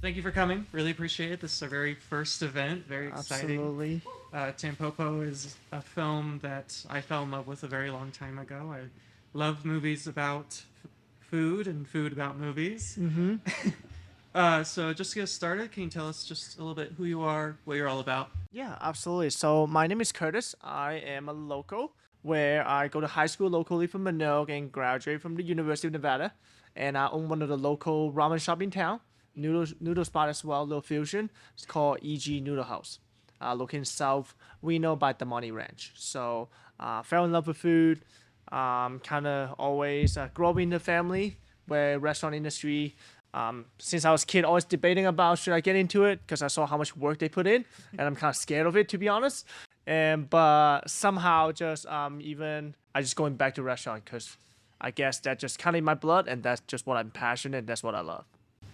thank you for coming. Really appreciate it. This is our very first event. Very exciting. Absolutely. Tampopo is a film that I fell in love with a very long time ago. I love movies about food and food about movies. Mm-hmm. So just to get started, can you tell us just a little bit who you are, what you're all about? Yeah, absolutely. So my name is Curtis. I am a local where I go to high school locally from Minogue and graduate from the University of Nevada. And I own one of the local ramen shop in town, noodle spot as well, little fusion. It's called EG Noodle House, located in South Reno by the Money Ranch. So fell in love with food. Kind of always grew up in the family where restaurant industry. Since I was a kid, always debating about should I get into it because I saw how much work they put in, and I'm kind of scared of it to be honest. And but somehow just even I just going back to restaurant because I guess that just kind of in my blood, and that's just what I'm passionate. And that's what I love.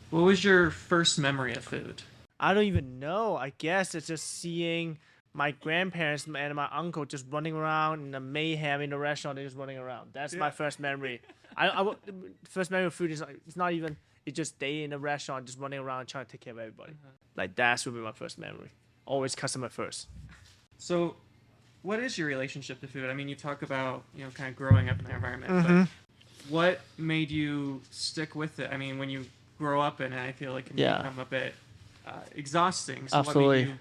What was your first memory of food? I don't even know. I guess it's just seeing my grandparents and my uncle just running around in the mayhem in the restaurant. They're just running around. That's my first memory. First memory of food is like, it's not even. It's just they in the restaurant just running around trying to take care of everybody. Like that's would be my first memory. Always customer first. So, what is your relationship to food? I mean, you talk about kind of growing up in that environment, but what made you stick with it? I mean, when you grow up in it, I feel like it can become a bit exhausting. So Absolutely. what made you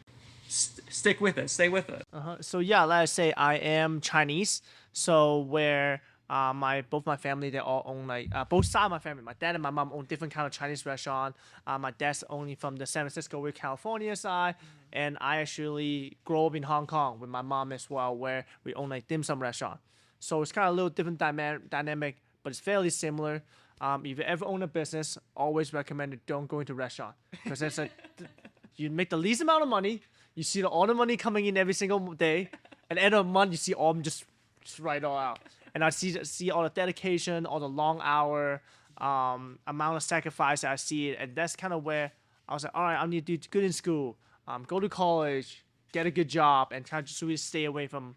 stick with it? Stay with it. So yeah, like I say, I am Chinese. So where both my family they all own like both sides of my family. My dad and my mom own different kind of Chinese restaurant. My dad's only from the San Francisco, California side, and I actually grew up in Hong Kong with my mom as well, where we own like dim sum restaurant. So it's kind of a little different dynamic, but it's fairly similar. If you ever own a business, always recommend it don't go into restaurant because it's like you make the least amount of money. You see all the money coming in every single day, and at the end of the month you see all of them just right all out. And I see all the dedication, all the long hour, amount of sacrifice that I see it, and that's kind of where I was like, all right, I need to do good in school, go to college, get a good job, and try to just really stay away from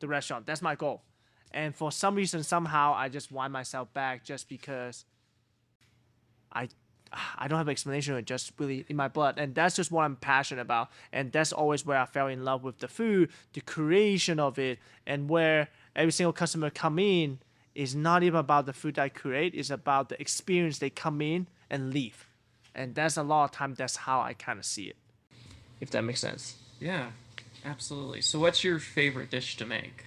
the restaurant. That's my goal. And for some reason, somehow, I just wind myself back just because I I don't have an explanation. It's just really in my blood, and that's just what I'm passionate about. And that's always where I fell in love with the food, the creation of it, and where every single customer come in is not even about the food I create. It's about the experience they come in and leave, and that's a lot of time. That's how I kind of see it, if that makes sense. Yeah, absolutely. So, what's your favorite dish to make?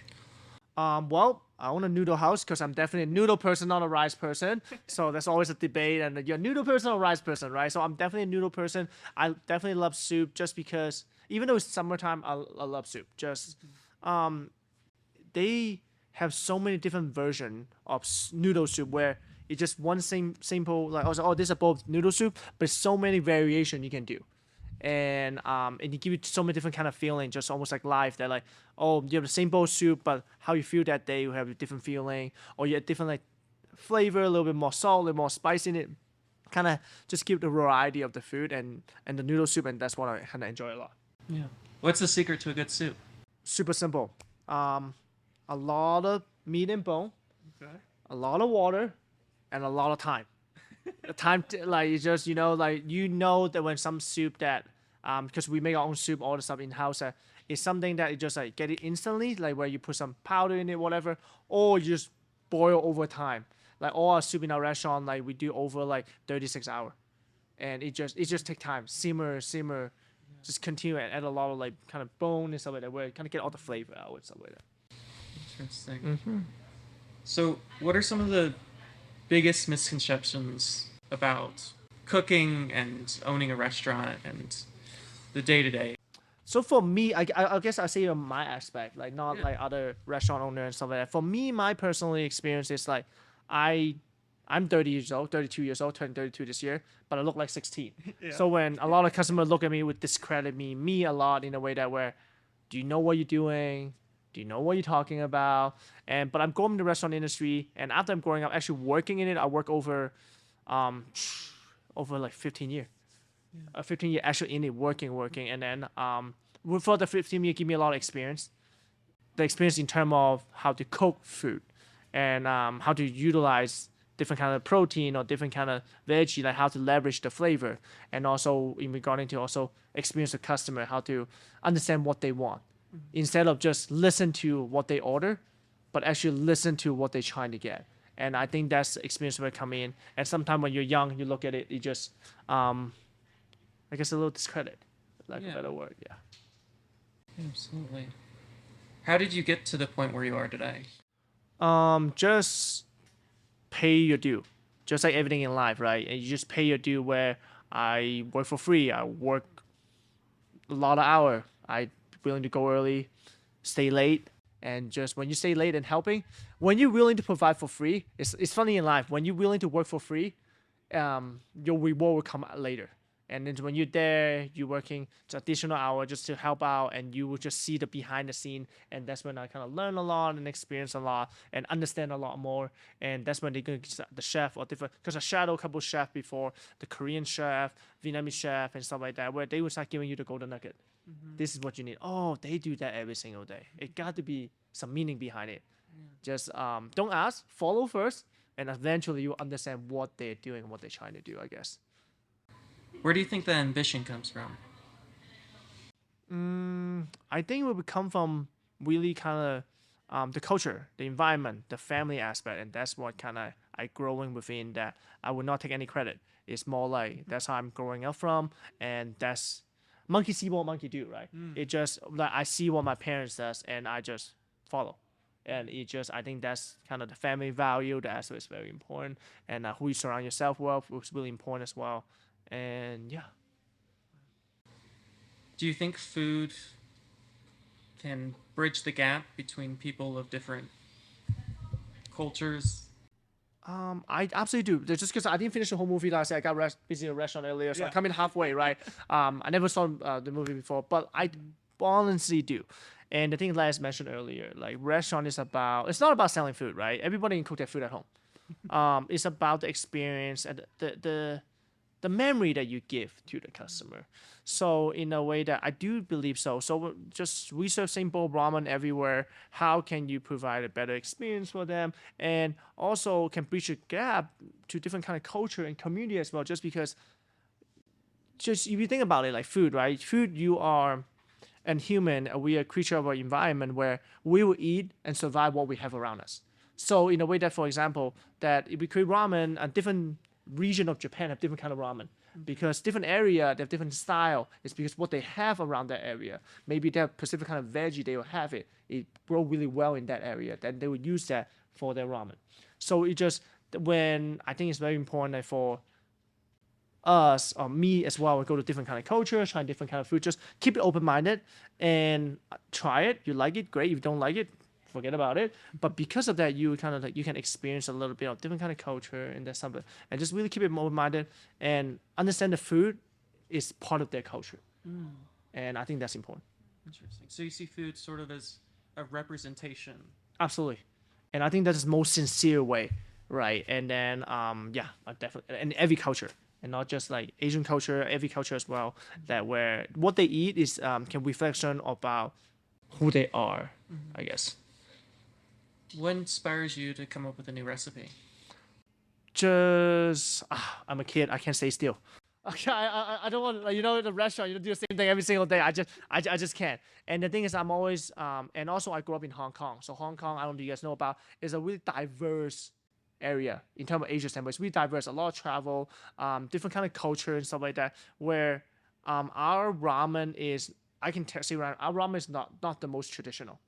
Well, I own a noodle house because I'm definitely a noodle person, not a rice person. So that's always a debate. And you're a noodle person or a rice person, right? So I'm definitely a noodle person. I definitely love soup just because, even though it's summertime, I love soup. Just, they have so many different versions of noodle soup where it's just one same simple like oh this is a bowl of noodle soup, but it's so many variation you can do. And you give you so many different kind of feeling, just almost like life. That like, oh, you have the same bowl of soup, but how you feel that day, you have a different feeling, or you have different like flavor, a little bit more salt, a little more spice in it. Kind of just give the variety of the food and the noodle soup, and that's what I kind of enjoy a lot. Yeah. What's the secret to a good soup? Super simple. A lot of meat and bone, Okay. a lot of water, and a lot of time. The time like it's just that when some soup that because we make our own soup all the stuff in house is something that you just like get it instantly, like where you put some powder in it, whatever, or you just boil over time. Like all our soup in our restaurant, like we do over like 36 hours, and it just take time, simmer, just continue and add a lot of like kind of bone and stuff like that, where you kind of get all the flavor out and stuff like that. Interesting. So, what are some of the biggest misconceptions about cooking and owning a restaurant and the day to day? So for me, I guess I say on my aspect, like not Yeah. like other restaurant owner and stuff like that. For me, my personal experience is like I'm 30 years old, 32 years old, turning 32 this year, but I look like 16. Yeah. So when a lot of customers look at me would discredit me a lot in a way that where, do you know what you're doing? Do you know what you're talking about? But I'm going in the restaurant industry, and after I'm growing up, actually working in it, I work over like 15 years. 15 years actually in it, working, and then for the 15 years, give me a lot of experience. The experience in terms of how to cook food, and how to utilize different kind of protein or different kind of veggie, like how to leverage the flavor, and also in regarding to also experience the customer, how to understand what they want, instead of just listen to what they order, but actually listen to what they're trying to get. And I think that's the experience where come in. And sometimes when you're young, you look at it, you just, I guess a little discredit, like a better word, yeah. Absolutely. How did you get to the point where you are today? Just pay your due, just like everything in life, right? And you just pay your due. Where I work for free, I work a lot of hours. I willing to go early, stay late, and just when you stay late and helping, when you're willing to provide for free, it's funny in life. When you're willing to work for free, your reward will come later. And then when you're there, you're working additional hour just to help out, and you will just see the behind the scene. And that's when I kind of learn a lot and experience a lot and understand a lot more. And that's when they're going to the chef or different, because I shadowed a couple chefs before, the Korean chef, Vietnamese chef, and stuff like that, where they will start giving you the golden nugget. This is what you need. Oh, they do that every single day. It got to be some meaning behind it. Just don't ask, follow first, and eventually you understand what they're doing and what they're trying to do, I guess. Where do you think the ambition comes from? I think it would come from really kind of the culture, the environment, the family aspect, and that's what kind of I growing within. That I would not take any credit. It's more like that's how I'm growing up from, and that's monkey see what monkey do, right? It just like I see what my parents does, and I just follow. And it just, I think that's kind of the family value. The aspect is very important, and who you surround yourself with is really important as well. And yeah. Do you think food can bridge the gap between people of different cultures? I absolutely do. Just because I didn't finish the whole movie last year, I got busy in a restaurant earlier, so I come in halfway, right? I never saw the movie before, but I honestly do. And the thing Les mentioned earlier, like restaurant is about, it's not about selling food, right? Everybody can cook their food at home. It's about the experience and the memory that you give to the customer. So in a way that I do believe so. So just we serve same bowl ramen everywhere. How can you provide a better experience for them, and also can bridge a gap to different kind of culture and community as well? Just because, just if you think about it, like food, right? Food, you are and human, we are a creature of our environment where we will eat and survive what we have around us. So in a way that, for example, that if we create ramen, a different region of Japan have different kind of ramen, because different area they have different style. It's because what they have around that area. Maybe they have specific kind of veggie, they will have it grow really well in that area, then they will use that for their ramen. So it just, when I think it's very important that for us or me as well, we go to different kind of cultures, try different kind of food, just keep it open-minded and try it. You like it, great. If you don't like it, forget about it. But because of that, you kind of like, you can experience a little bit of different kind of culture and that's something, and just really keep it open-minded and understand the food is part of their culture. And I think that's important. Interesting. So you see food sort of as a representation. Absolutely. And I think that's the most sincere way, right? And then yeah, definitely, and every culture, and not just like Asian culture, every culture as well, that where what they eat is can reflection about who they are, I guess. What inspires you to come up with a new recipe? Just I'm a kid, I can't stay still. Okay, I don't want, like, you know, the restaurant, you do the same thing every single day. I just can't. And the thing is, I'm always and also I grew up in Hong Kong. So Hong Kong, I don't know if you guys know about, is a really diverse area in terms of Asia standpoint. It's really diverse, a lot of travel, different kind of culture and stuff like that. Where our ramen is, I can say around, our ramen is not the most traditional,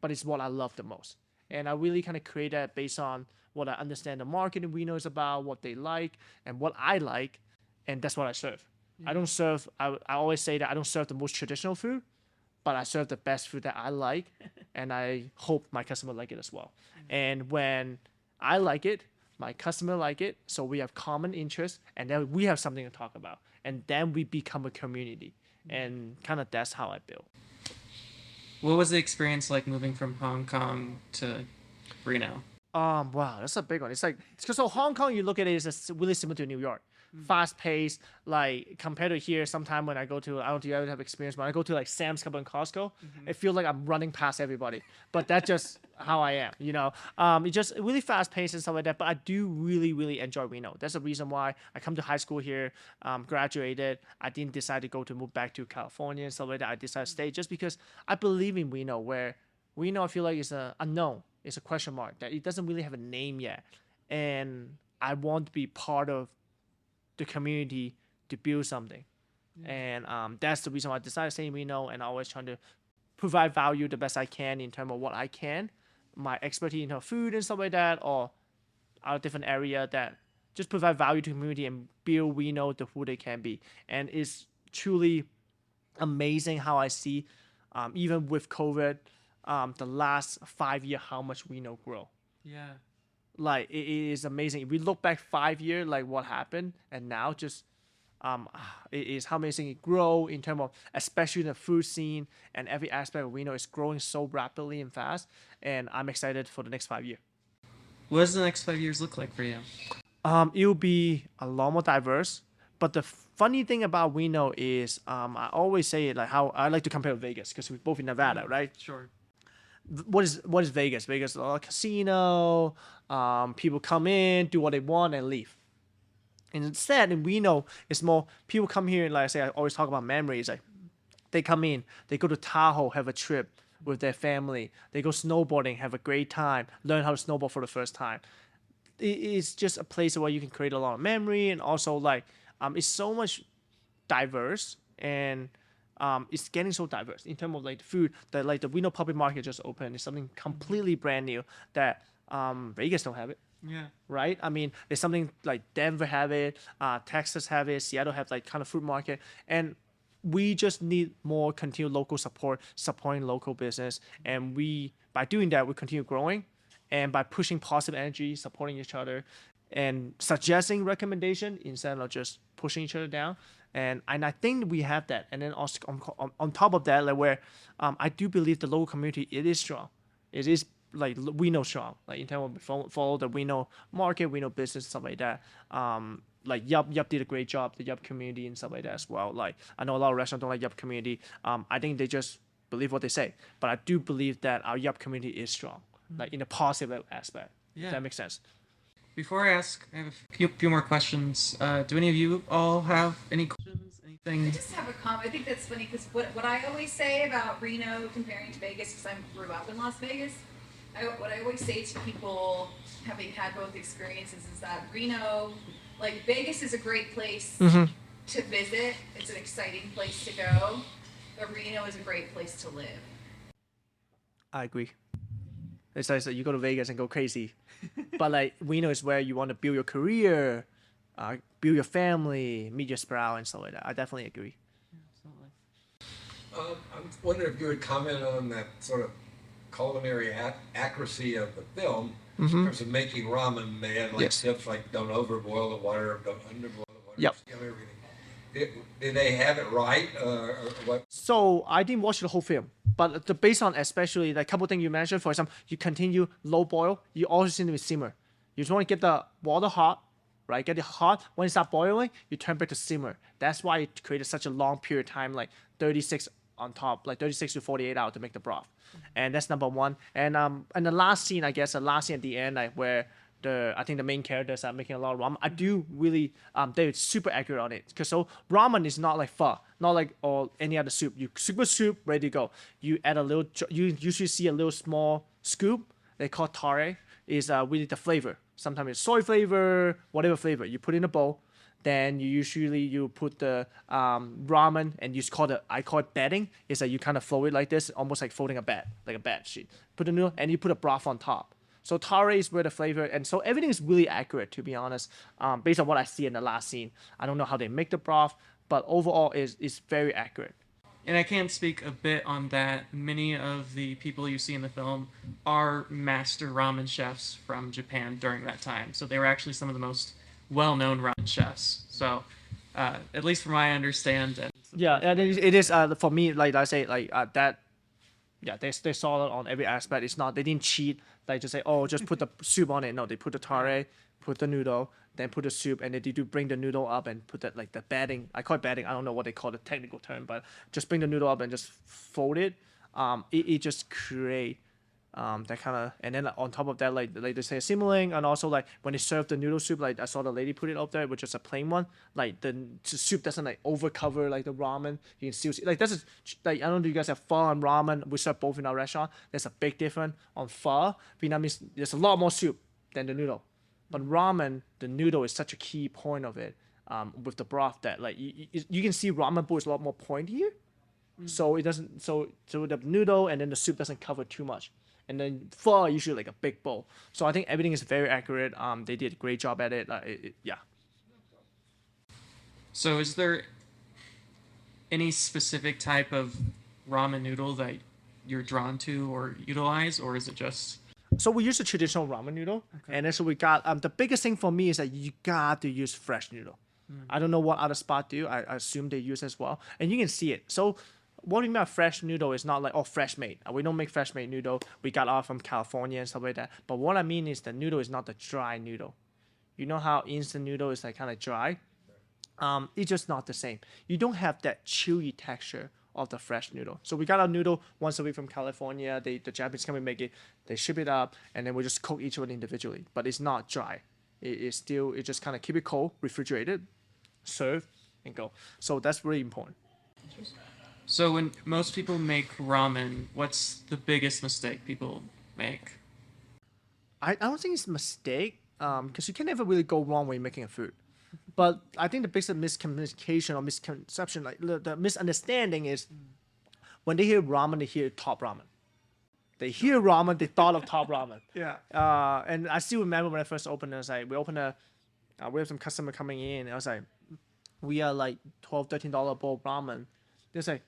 but it's what I love the most. And I really kind of create that based on what I understand the market in Reno is about, what they like, and what I like, and that's what I serve. I don't serve, I always say that I don't serve the most traditional food, but I serve the best food that I like, and I hope my customer like it as well. And when I like it, my customer like it, so we have common interests, and then we have something to talk about, and then we become a community, and kind of that's how I build. What was the experience like moving from Hong Kong to Reno? Wow, that's a big one. It's like, because so Hong Kong, you look at it as really similar to New York. fast paced. Like compared to here, sometime when I go to, I don't know if you ever have experience, when I go to like Sam's Club and Costco, it feels like I'm running past everybody. But that's just how I am, you know. It's just really fast paced and stuff like that. But I do really enjoy Reno. That's the reason why I come to high school here, graduated. I didn't decide to move back to California and stuff like that. I decided to stay just because I believe in Reno, where Reno I feel like is a unknown. It's a question mark that it doesn't really have a name yet, and I want to be part of the community to build something. And that's the reason why I decided to stay in Reno, and always trying to provide value the best I can in terms of what I can, my expertise in food and stuff like that, or our different area that just provide value to the community and build Reno the who they can be. And it's truly amazing how I see, even with COVID, the last 5 years, how much Reno grow. Yeah. Like it is amazing. If we look back 5 years, like what happened, and now just it is how amazing it grow in terms of, especially the food scene and every aspect of Reno is growing so rapidly and fast. And I'm excited for the next 5 years. What does the next 5 years look like for you? It will be a lot more diverse. But the funny thing about Reno is, I always say it like how I like to compare with Vegas because we're both in Nevada, right? Sure. What is Vegas? Vegas is a casino. People come in, do what they want, and leave. And instead, in Reno, it's more people come here, and like I say, I always talk about memories. Like they come in, they go to Tahoe, have a trip with their family. They go snowboarding, have a great time, learn how to snowboard for the first time. It's just a place where you can create a lot of memory, and also like it's so much diverse, and it's getting so diverse in terms of like the food. That like the Reno public market just opened. It's something completely brand new that Vegas don't have it. Yeah. Right. I mean, there's something like Denver have it, Texas have it, Seattle have like kind of food market, and we just need more continued local support, supporting local business, and by doing that we continue growing, and by pushing positive energy, supporting each other, and suggesting recommendation instead of just pushing each other down. And I think we have that. And then also on top of that, like where I do believe the local community, it is strong. It is like we know strong, like in terms of follow the we know market, we know business, stuff like that. Like Yup did a great job, the Yup community and stuff like that as well. Like I know a lot of restaurants don't like Yup community. I think they just believe what they say. But I do believe that our Yup community is strong, like in a positive aspect. Yeah. If that makes sense. Before I ask, I have a few more questions. Do any of you all have any questions? Anything? I just have a comment. I think that's funny because what I always say about Reno comparing to Vegas, because I grew up in Las Vegas, what I always say to people having had both experiences is that Reno, like Vegas is a great place to visit. It's an exciting place to go. But Reno is a great place to live. I agree. It's like you go to Vegas and go crazy. But like Reno is where you want to build your career, build your family, meet your spouse and stuff like that. I definitely agree. Absolutely. I'm wondering if you would comment on that sort of culinary accuracy of the film in terms of making ramen. They had like tips like don't overboil the water, don't underboil the water. Yep. Everything. Did they have it right or what? So I didn't watch the whole film, but based on especially the couple things you mentioned, for example, you continue low boil, you always need to simmer. You just want to get the water hot, right? Get it hot. When it starts boiling, you turn back to simmer. That's why it created such a long period of time, like 36 on top, like 36 to 48 hours to make the broth. And that's number one. And the last scene, I guess, the last scene at the end, like where I think the main characters are making a lot of ramen. I do really, they're super accurate on it. Cause so ramen is not like pho, not like or any other soup. You super soup, ready to go. You add a little, you usually see a little small scoop. They call tare, is really the flavor. Sometimes it's soy flavor, whatever flavor. You put in a bowl. Then you put the ramen and I call it bedding. Is that you kind of fold it like this, almost like folding a bed, like a bed sheet. Put the noodle and you put a broth on top. So tare is where the flavor, and so everything is really accurate, to be honest, based on what I see in the last scene. I don't know how they make the broth, but overall is very accurate. And I can speak a bit on that. Many of the people you see in the film are master ramen chefs from Japan during that time. So they were actually some of the most well-known ramen chefs. So at least from my understanding. Yeah, and it is for me, like I say, like that. Yeah, they saw it on every aspect. It's not, they didn't cheat. Like just say, oh, just put the soup on it. No, they put the tare, put the noodle, then put the soup, and then you do bring the noodle up and put that like the bedding. I call it bedding. I don't know what they call the technical term, but just bring the noodle up and just fold it. It just create that kind of, and then on top of that, like they say simmering, and also like when they serve the noodle soup, like I saw the lady put it up there, which is a plain one. Like the soup doesn't like overcover like the ramen. You can still see like that's like I don't know if you guys have pho and ramen. We serve both in our restaurant. There's a big difference on pho. Vietnamese there's a lot more soup than the noodle, but ramen the noodle is such a key point of it. With the broth that like you can see ramen bowl is a lot more point here, so it doesn't so the noodle and then the soup doesn't cover too much. And then pho usually like a big bowl. So I think everything is very accurate. They did a great job at it. Yeah. So is there any specific type of ramen noodle that you're drawn to or utilize, or is it just? So we use a traditional ramen noodle, and then so we got the biggest thing for me is that you got to use fresh noodle. I don't know what other spot do. I assume they use as well, and you can see it. So what we mean by fresh noodle is not like fresh made. We don't make fresh made noodle. We got all from California and stuff like that. But what I mean is the noodle is not the dry noodle. You know how instant noodle is like kind of dry? It's just not the same. You don't have that chewy texture of the fresh noodle. So we got our noodle once a week from California. The Japanese come and make it. They ship it up, and then we just cook each one individually. But it's not dry. It just kind of keep it cold, refrigerated, serve, and go. So that's really important. So when most people make ramen, what's the biggest mistake people make? I don't think it's a mistake, because you can never really go wrong when you're making a food. But I think the biggest miscommunication or misconception, like the misunderstanding is when they hear ramen, they hear top ramen. They hear ramen, they thought of top ramen. Yeah. And I still remember when I first opened it, I was like, we have some customer coming in, and I was like, we are like $12, $13 bowl ramen. They say,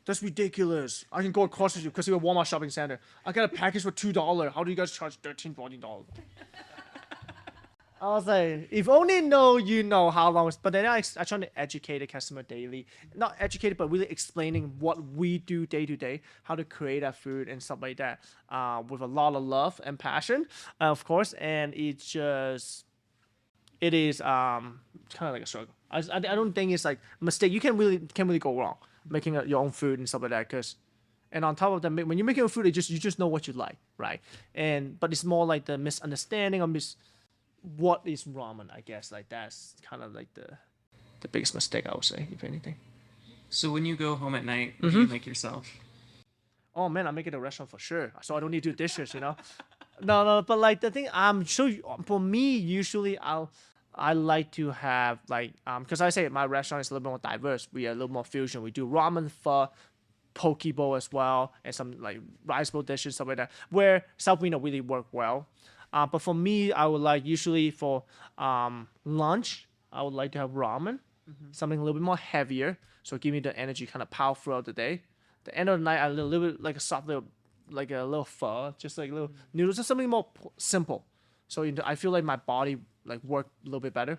that's ridiculous. I can go across the street because we're a Walmart shopping center. I got a package for $2. How do you guys charge $13, $14? I was like, if only you know how long. But then I try to educate the customer daily. Not educated, but really explaining what we do day to day, how to create our food and stuff like that, with a lot of love and passion, of course. And it is kind of like a struggle. I don't think it's like a mistake. You can't really go wrong making your own food and stuff like that. And on top of that, when you're making your food, you just know what you like, right? But it's more like the misunderstanding of what is ramen, I guess. Like that's kind of like the biggest mistake, I would say, if anything. So when you go home at night, what do you make yourself? Oh man, I make it at a restaurant for sure. So I don't need to do dishes, you know. No, but like the thing, for me, usually I like to have like because I say my restaurant is a little bit more diverse. We are a little more fusion. We do ramen, pho, poke bowl as well, and some like rice bowl dishes, stuff like that. Where South Vietnam really work well. But for me, I would like usually for lunch, I would like to have ramen, something a little bit more heavier, so give me the energy, kind of power throughout the day. The end of the night, a little bit like a soft little, like a little pho, just like little noodles, just something more simple. So I feel like my body like work a little bit better.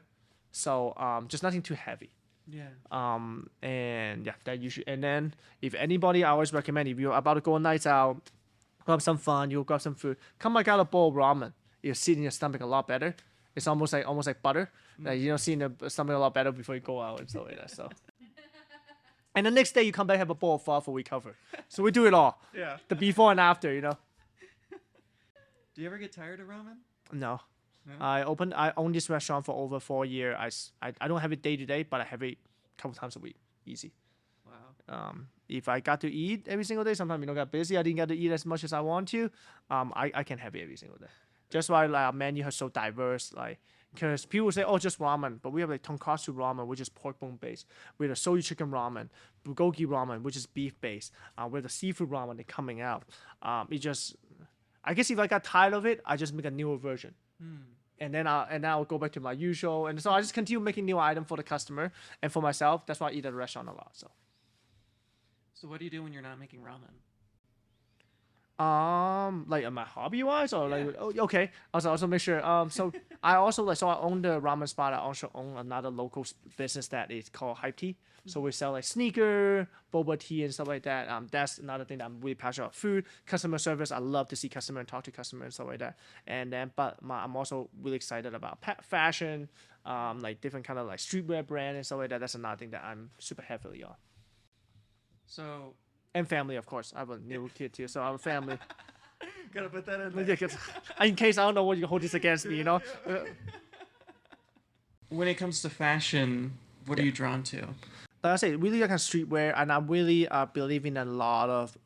So just nothing too heavy. Yeah. And yeah, that usually. And then if anybody, I always recommend if you're about to go on nights out, go have some fun, you'll grab some food. Come back out a bowl of ramen. You'll sit in your stomach a lot better. It's almost like butter. Like you don't see in the stomach a lot better before you go out and stuff like that. So. And the next day you come back have a bowl of pho for recover. So we do it all. Yeah. The before and after, you know. Do you ever get tired of ramen? No. No? I own this restaurant for over 4 years. I don't have it day to day, but I have it a couple times a week. Easy. Wow. If I got to eat every single day, sometimes got busy, I didn't get to eat as much as I want to. I can have it every single day. Just why like our menu is so diverse, like because people say, oh, just ramen, but we have like tonkatsu ramen, which is pork bone based. We have the soy chicken ramen, bulgogi ramen, which is beef based. We have the seafood ramen that's coming out. I guess if I got tired of it, I just make a newer version. And then I'll go back to my usual. And so I just continue making new items for the customer and for myself. That's why I eat at a restaurant a lot. So what do you do when you're not making ramen? Like my hobby wise or like okay. Also make sure. So I also like so I own the ramen spot. I also own another local business that is called Hype Tea. So we sell like sneaker, boba tea, and stuff like that. That's another thing that I'm really passionate about. Food, customer service. I love to see customer and talk to customer and stuff like that. And then, I'm also really excited about fashion, like different kind of like streetwear brand and stuff like that. That's another thing that I'm super heavily on. So And family, of course. I have a new kid too, so I'm a family. gotta put that in there. Yeah, 'cause in case I don't know what you hold this against me, you know. When it comes to fashion, what are you drawn to? Like I say, really like kind of streetwear, and I really believe in a lot of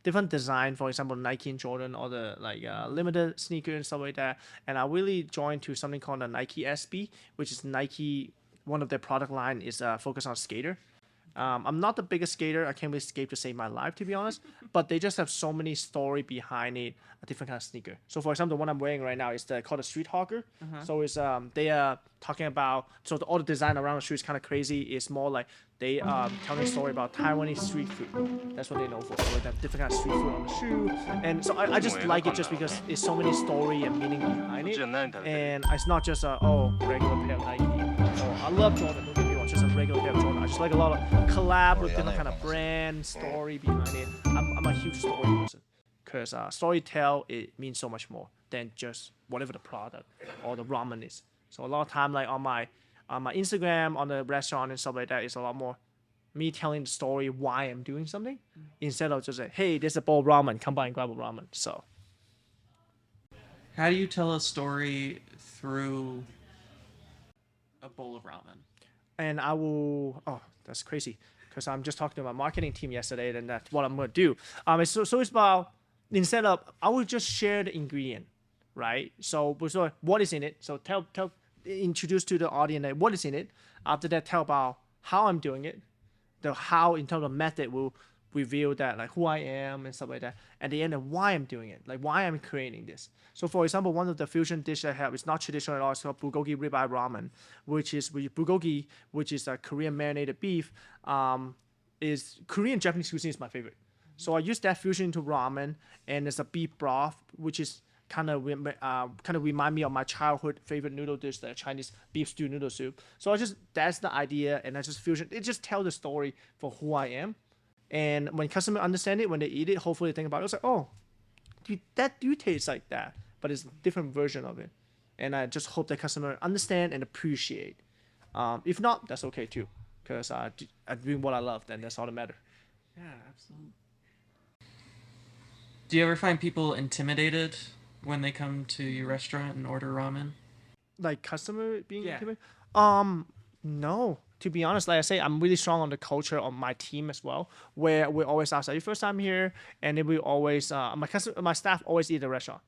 different design. For example, Nike and Jordan, or the like limited sneaker and stuff like that. And I really joined to something called the Nike SB, which is Nike. One of their product line is focused on skater. I'm not the biggest skater. I can't really skate to save my life, to be honest. But they just have so many story behind it, a different kind of sneaker. So, for example, the one I'm wearing right now is called a Street Hawker. So it's they are talking about all the design around the shoe is kind of crazy. It's more like they telling a story about Taiwanese street food. That's what they know for. So they have different kind of street food on the shoe, and so I just like it just because there's so many story and meaning behind it, and it's not just a regular pair of Nike. I love Jordan. Don't get me wrong, just a regular pair of Jordan. I just like a lot of collab with different kind of brand story behind it. I'm a huge story person because storytell it means so much more than just whatever the product or the ramen is. So a lot of time like on my Instagram, on the restaurant and stuff like that, it's a lot more me telling the story why I'm doing something instead of just like, hey, there's a bowl of ramen, come by and grab a ramen. So How do you tell a story through a bowl of ramen? and I will. Oh, that's crazy, because I'm just talking to my marketing team yesterday, and that's what I'm gonna do. So it's about instead of I will just share the ingredient, right? So what is in it? So tell introduce to the audience like, what is in it. After that, tell about how I'm doing it. The how in terms of method will reveal that like who I am and stuff like that. At the end of why I'm doing it, like why I'm creating this. So for example, one of the fusion dish I have is not traditional at all. It's called bulgogi ribeye ramen, which is bulgogi, which is a Korean marinated beef. Is Korean Japanese cuisine is my favorite. So I use that fusion into ramen, and it's a beef broth, which is kind of remind me of my childhood favorite noodle dish, the Chinese beef stew noodle soup. So that's the idea, and I just fusion. It just tell the story for who I am, and when customers understand it, when they eat it, hopefully they think about it. It's like, oh, that do taste like that, but it's a different version of it, and I just hope the customer understand and appreciate. If not, that's okay too, because I'm doing what I love, then that's all that matters. Yeah, absolutely. Do you ever find people intimidated when they come to your restaurant and order ramen? Like customer being Yeah. intimidated? No. To be honest, like I say, I'm really strong on the culture on my team as well, where we always ask, "Are you first time here?" And then we always, my staff always eat at the restaurant.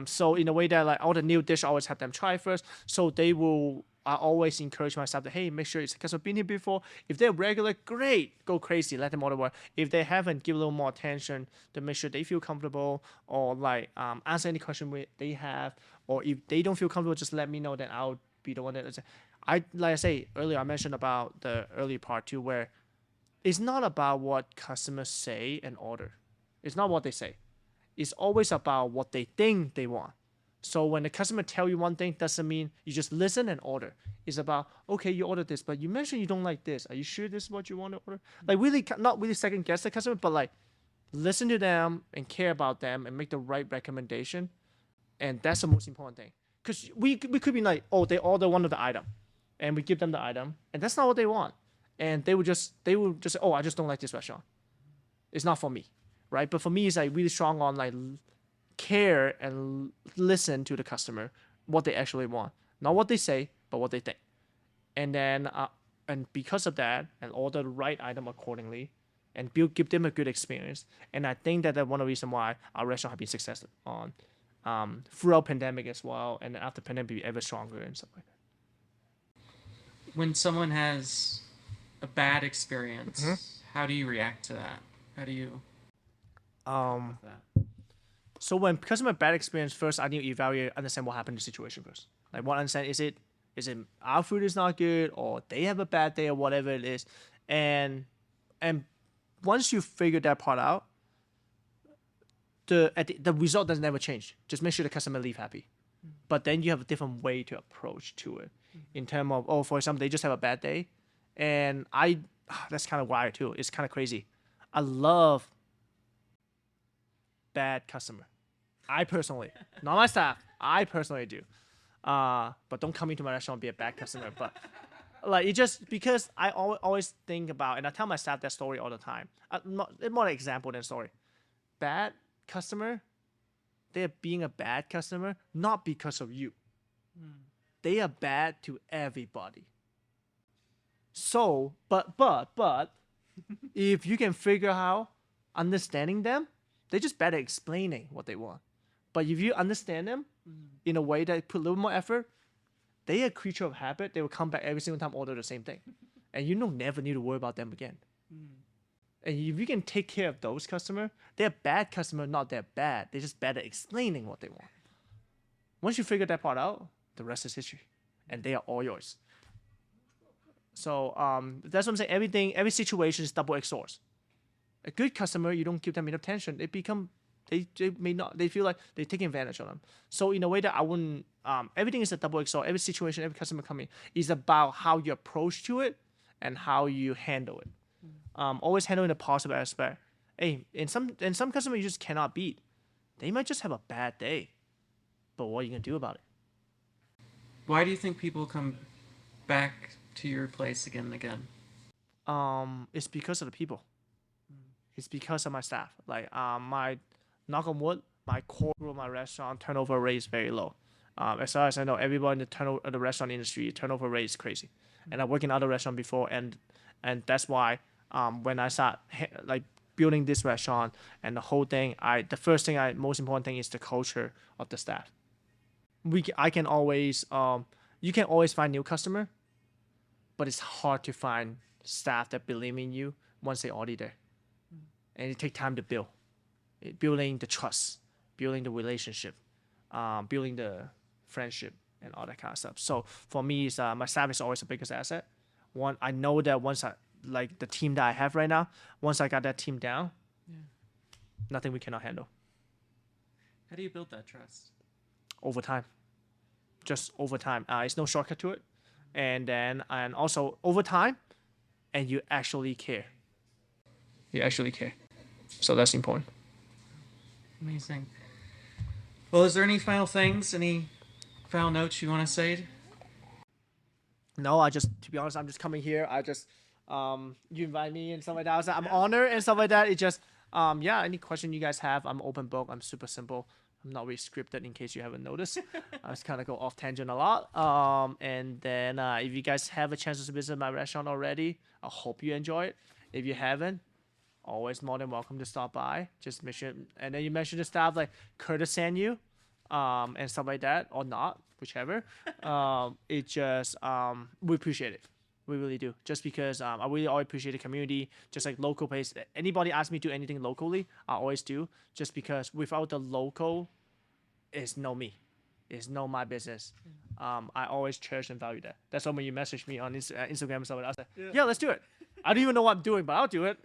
So in a way that like all the new dish, I always have them try first. So they will. I always encourage my staff to, hey, make sure it's because I've been here before. If they're regular, great, go crazy, let them order more. If they haven't, give a little more attention to make sure they feel comfortable, or like answer any question they have, or if they don't feel comfortable, just let me know. Then I'll be the one that. Like I say earlier, I mentioned about the early part too, where it's not about what customers say and order. It's not what they say. It's always about what they think they want. So when the customer tell you one thing, doesn't mean you just listen and order. It's about, okay, you ordered this, but you mentioned you don't like this. Are you sure this is what you want to order? Like really, not really second guess the customer, but like listen to them and care about them and make the right recommendation. And that's the most important thing. Because we could be like, oh, they order one of the item, and we give them the item, and that's not what they want. And they will just say, oh, I just don't like this restaurant. It's not for me, right? But for me, it's like really strong on like care and listen to the customer, what they actually want, not what they say, but what they think. And then and because of that, and order the right item accordingly, and give them a good experience. And I think that's one of the reasons why our restaurant has been successful on throughout pandemic as well, and after pandemic be ever stronger and stuff like that. When someone has a bad experience, how do you react to that? How do you with that? So when customer bad experience, first I need to evaluate, understand what happened in the situation first. Like what understand is it our food is not good, or they have a bad day, or whatever it is, and once you figure that part out, the result doesn't never change. Just make sure the customer leave happy. But then you have a different way to approach to it, in terms of, for example, they just have a bad day, and that's kind of wired too. It's kind of crazy. I love bad customer. I personally, not my staff. I personally do. But don't come into my restaurant and be a bad customer. But like, it just because I always think about, and I tell my staff that story all the time. It's more an example than a story. Bad customer, they're being a bad customer not because of you. They are bad to everybody. So, but if you can figure out understanding them, they're just better explaining what they want. But if you understand them in a way that put a little more effort, they are a creature of habit. They will come back every single time, order the same thing. And you never need to worry about them again. And if you can take care of those customers, they're bad customer, not that bad. They're just better explaining what they want. Once you figure that part out, the rest is history. And they are all yours. So that's what I'm saying. Every situation is double-edged sword. A good customer, you don't give them enough attention. They feel like they're taking advantage of them. So in a way that I wouldn't, everything is a double-edged sword. Every situation, every customer coming is about how you approach to it and how you handle it. Always handle in a positive aspect. Hey, and some customers you just cannot beat. They might just have a bad day, but what are you gonna do about it? Why do you think people come back to your place again and again? It's because of the people. It's because of my staff. Like my knock on wood, my core of my restaurant turnover rate is very low. As far as I know, everybody in the restaurant industry, turnover rate is crazy. And I worked in other restaurants before, and that's why when I start like building this restaurant and the whole thing, most important thing is the culture of the staff. You can always find new customer, but it's hard to find staff that believe in you once they're already there. And it takes time to build. Building the trust, building the relationship, building the friendship, and all that kind of stuff. So for me, my staff is always the biggest asset. I know that once like the team that I have right now, once I got that team down, nothing we cannot handle. How do you build that trust? Over time. Just over time. It's no shortcut to it. And also over time, and you actually care. You actually care. So that's important. Amazing. Well, is there any final things, any final notes you want to say? No, to be honest, I'm just coming here. You invite me and stuff like that. I'm honored and stuff like that. It just, any question you guys have, I'm open book. I'm super simple. I'm not really scripted in case you haven't noticed. I just kind of go off tangent a lot. And then if you guys have a chance to visit my restaurant already, I hope you enjoy it. If you haven't, always more than welcome to stop by. Just make sure, and then you mentioned the staff like Curtis send you, and stuff like that, or not, whichever. We appreciate it. We really do. Just because I really always appreciate the community, just like local place. Anybody ask me to do anything locally, I always do. Just because without the local, it's no me. It's no my business. I always cherish and value that. That's why when you message me on Instagram and stuff, I was like, yeah, let's do it. I don't even know what I'm doing, but I'll do it.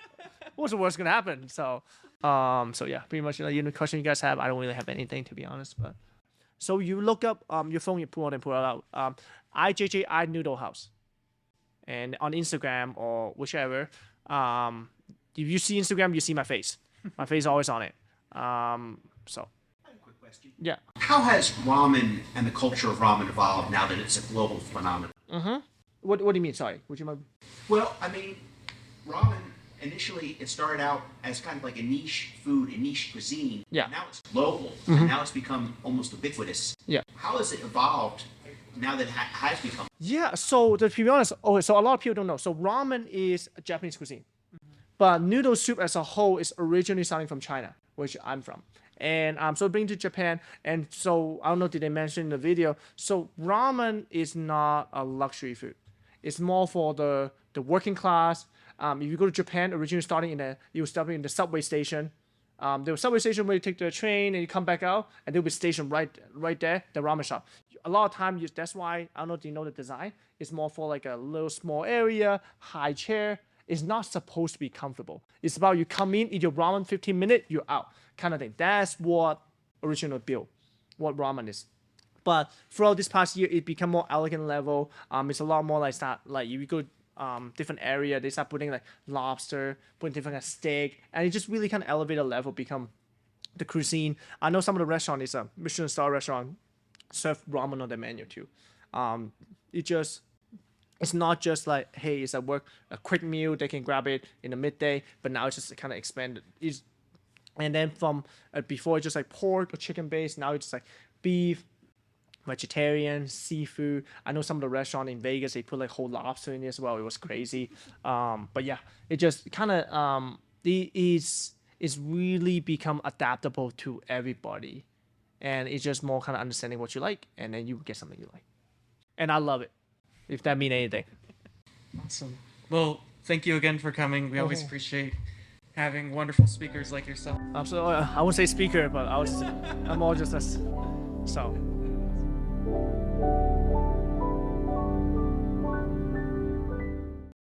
What's the worst gonna happen? So yeah, pretty much. The question you guys have, I don't really have anything to be honest. But so you look up your phone, you pull it out. IJJI Noodle House, and on Instagram or whichever. If you see Instagram, you see my face. My face is always on it. So. I have a quick question. Yeah. How has ramen and the culture of ramen evolved now that it's a global phenomenon? What do you mean? Sorry. Would you mind? Well, I mean, ramen, initially it started out as kind of like a niche food, a niche cuisine. Yeah. Now it's global. And now it's become almost ubiquitous. Yeah. How has it evolved now that it has become? Yeah, so to be honest, so a lot of people don't know. So ramen is a Japanese cuisine. But noodle soup as a whole is originally starting from China, which I'm from. And so bring to Japan. And so, I don't know, did they mention in the video? So ramen is not a luxury food. It's more for the working class. If you go to Japan, originally starting in the subway station. There was subway station where you take the train and you come back out, and there'll be station right there, the ramen shop. A lot of times, that's why, I don't know if you know the design, it's more for like a little small area, high chair, is not supposed to be comfortable. It's about you come in, eat your ramen, 15 minutes, you're out, kind of thing. That's what original build, what ramen is. But throughout this past year, it become more elegant level. It's a lot more like that. Like if you go different area, they start putting like lobster, putting different kind of steak, and it just really kind of elevate the level, become the cuisine. I know some of the restaurant is a Michelin star restaurant, serve ramen on the menu too. It's not just like, hey, it's at work, a quick meal, they can grab it in the midday, but now it's just kind of expanded. And then from before it's just like pork or chicken based, now it's like beef, vegetarian, seafood. I know some of the restaurant in Vegas, they put like whole lobster in it as well. It was crazy. But yeah, it just kind of it's really become adaptable to everybody. And it's just more kind of understanding what you like, and then you get something you like. And I love it, if that means anything. Awesome. Well, thank you again for coming. We always appreciate having wonderful speakers like yourself. Absolutely. I wouldn't say speaker, but I'm all just a so.